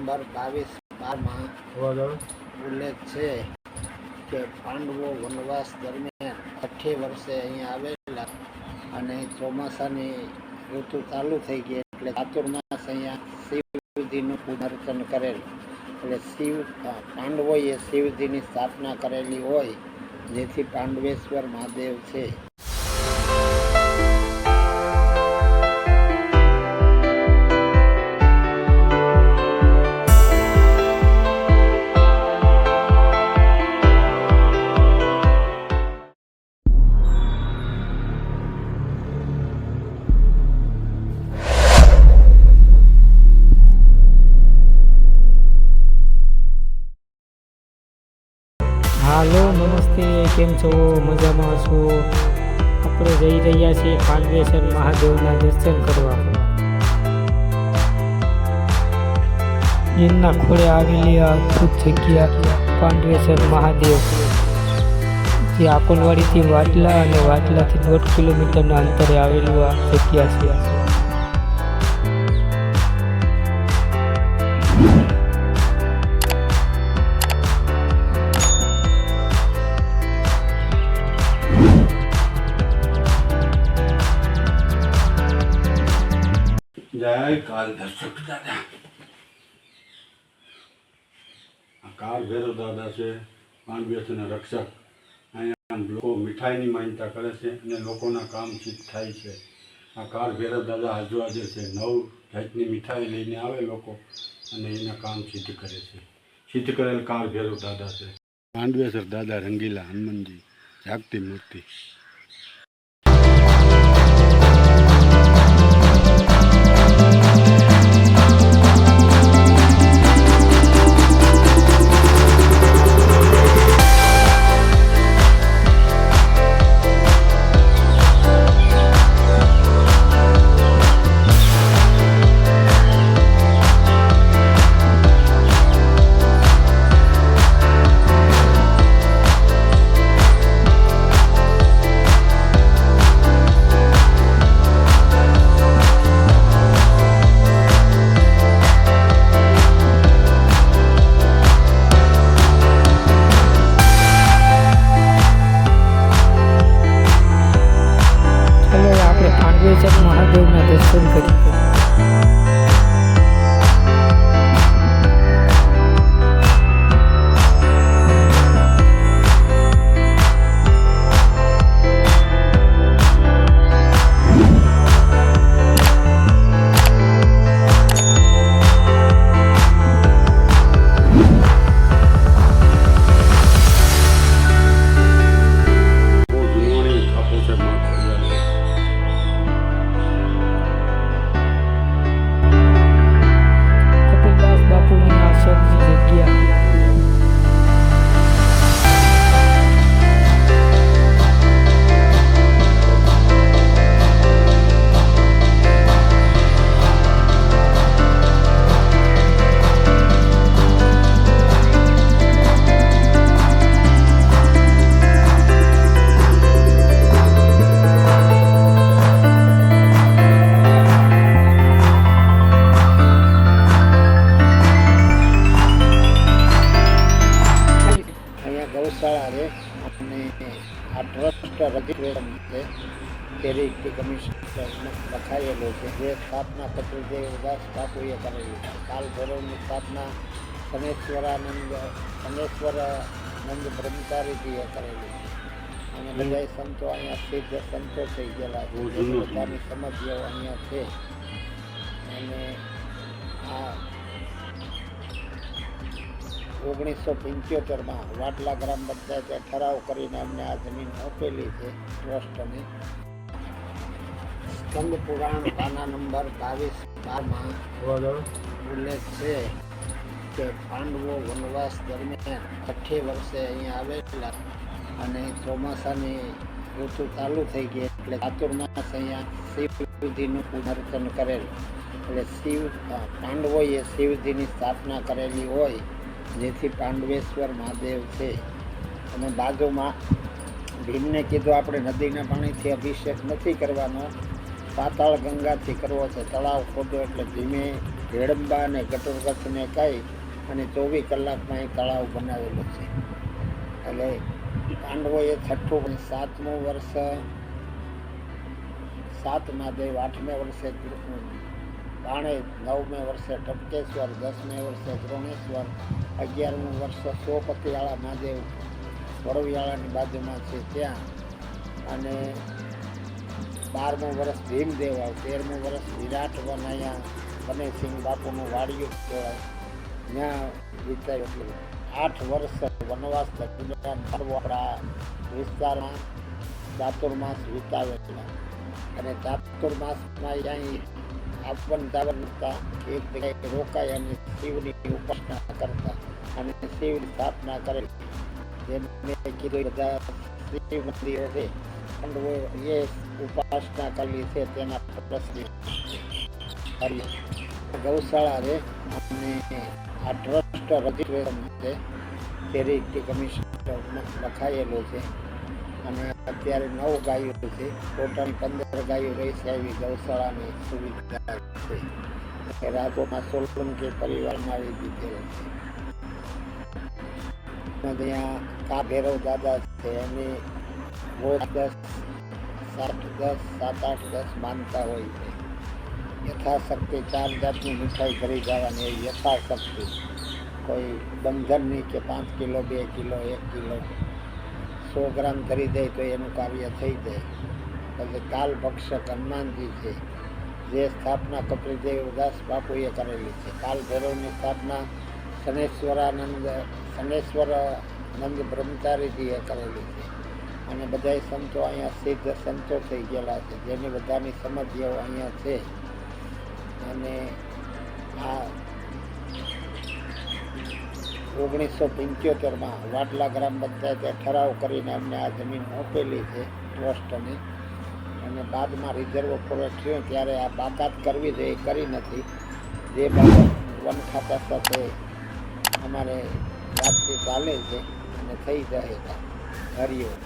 Number 22-12 ઉલ્લેખ છે કે પાંડવો વનવાસ દરમિયાન 6 વર્ષે અહીંયા આવેલા અને ચોમાસાની ઋતુ ચાલુ થઈ ગઈ એટલે ચાતુર્માસ અહીંયા શિવજીનું પૂજન કરેલું. એટલે પાંડવોએ શિવજીની સ્થાપના કરેલી હોય, જેથી પાંડવેશ્વર મહાદેવ છે. હાલો, નમસ્તે, કેમ છો? મજામાં છો? આપણે જઈ રહ્યા છીએ પાંડવેશ્વર મહાદેવના દર્શન કરવા. ગીરના ખોળે આવેલી આ અદ્ભુત જગ્યા પાંડવેશ્વર મહાદેવ, જે આકોલવાડીથી વાટલા અને વાટલાથી 1.5 કિલોમીટરના અંતરે આવેલું આ જગ્યા છે. જય કાલ દર્શક દાદા. આ કાળ ભૈરવ દાદા છે, પાંડવેશ્વરના રક્ષક. અહીંયા લોકો મીઠાઈની માન્યતા કરે છે અને લોકોના કામ સિદ્ધ થાય છે. આ કાળ ભૈરવ દાદા હાજર છે. 9 જાતની મીઠાઈ લઈને આવે લોકો અને એના કામ સિદ્ધ કરે છે. સિદ્ધ કરેલ કાળ ભૈરવ દાદા છે. પાંડવેશ્વર દાદા રંગીલા હનુમાનજી જાગતી મૂર્તિ. પાંડવેશ્વર મહાદેવના દર્શન કરીએ. ગૌશાળા છે અને આ ટ્રસ્ટ રજીસ્ટ્રેશન છે, ચેરિટી કમિશન લખાયેલું છે, જે સ્થાપના કપિલદેવદાસ બાપુએ કરેલી છે. કાલ ભૈરવની સ્થાપના શનેશ્વરાનંદ બ્રહ્મચારીજીએ કરેલી છે અને બધા સંતો અહીંયા સિદ્ધ સંતો થઈ ગયેલા છે. બધાની સમજ્યો અહીંયા છે અને આ 1975માં વાટલા ગ્રામ પંચાયતે ઠરાવ કરીને અમને આ જમીન આપેલી છે ટ્રસ્ટને. સ્કંદ પુરાણ પાના નંબર 22-12 ઉલ્લેખ છે કે પાંડવો વનવાસ દરમિયાન 6 વર્ષે અહીંયા આવેલા અને ચોમાસાની ઋતુ ચાલુ થઈ ગઈ એટલે ચાતુર્માસ અહીંયા શિવજીનું પૂજન કરેલું. એટલે પાંડવોએ શિવજીની સ્થાપના કરેલી હોય, જેથી પાંડવેશ્વર મહાદેવ છે. અને બાજુમાં ભીમને કીધું આપણે નદીના પાણીથી અભિષેક નથી કરવાનો, પાતાળ ગંગાથી કરવો છે. તળાવ ખોદો એટલે ભીમે રેડંબા અને ગટરગથને કહી અને 24 કલાકમાં અહીં તળાવ બનાવેલું છે. એટલે પાંડવોએ 7મું વર્ષ 7 મહાદેવ, 8મે વર્ષે બાણે, 9મે વર્ષે ટપકેશ્વર, 10મે વર્ષે દ્રોણેશ્વર, 11મું વર્ષ સોપતિવાળા મહાદેવ વડવિયાળાની બાજુમાં છે ત્યાં, અને 12મું વર્ષ ભીમદેવ, 13મું વર્ષ વિરાટ વન, અહીંયા કનૈસિંહ બાપુનું વાડિયું કહેવાય, ત્યાં વિતાવ્યું. 8 વર્ષ વનવાસ દરમિયાન આપણા વિસ્તારમાં ચાતુર્માસ વિતાવેલા, અને ચાતુર્માસમાં અહીં આપવન જાવન હતા, એક જગ્યાએ રોકાય અને શિવની ઉપાસના કરતા અને શિવની સ્થાપના કરેલી. જેમ મેં કીધું બધા શિવ મંદિરો છે, પાંડવોએ એ ઉપાસના કરેલી છે તેના પ્રશ્ન ગૌશાળા છે, અને આ ટ્રસ્ટ રજીસ્ટ્રેશન છે, ચેરિટી કમિશનમાં લખાયેલું છે, અને અત્યારે 9 ગાયો છે, ટોટલ 15 ગાયો રહી છે. એવી ગૌશાળાની સુવિધા છે. રાજકોટના સોલંકી પરિવારમાં આવી દીધેલ છે. ત્યાં કા ભૈરવ દાદા છે, એની રોજ 7-8-10 માનતા હોય છે. યથાશક્તિ 4 જાતની મીઠાઈ કરી જવાની, એ યથાશક્તિ. કોઈ બંધનની કે 5 કિલો, 2 કિલો, 1 કિલો, 100 ગ્રામ કરી દે તો એનું કાર્ય થઈ જાય. પછી કાલ ભક્ષક હનુમાનજી છે, જે સ્થાપના કપિલદેવદાસ બાપુએ કરેલી છે. કાલ ભૈરવની સ્થાપના શનેશ્વરાનંદ બ્રહ્મચારીજીએ કરેલી છે. અને બધા સંતો અહીંયા સિદ્ધ સંતો થઈ ગયેલા છે, જેની બધાની સમજ એવો અહીંયા છે. અને આ 1975માં વાટલા ગ્રામ પંચાયતે ઠરાવ કરીને અમને આ જમીન આપેલી છે ટ્રસ્ટને, અને બાદમાં રિઝર્વ ફોરેસ્ટ થયું ત્યારે આ બાકાત કરવી જોઈએ, કરી નથી. જે બાબત વન ખાતા સાથે અમારે વાતચીત ચાલે છે અને થઈ જાય. હરિઓમ.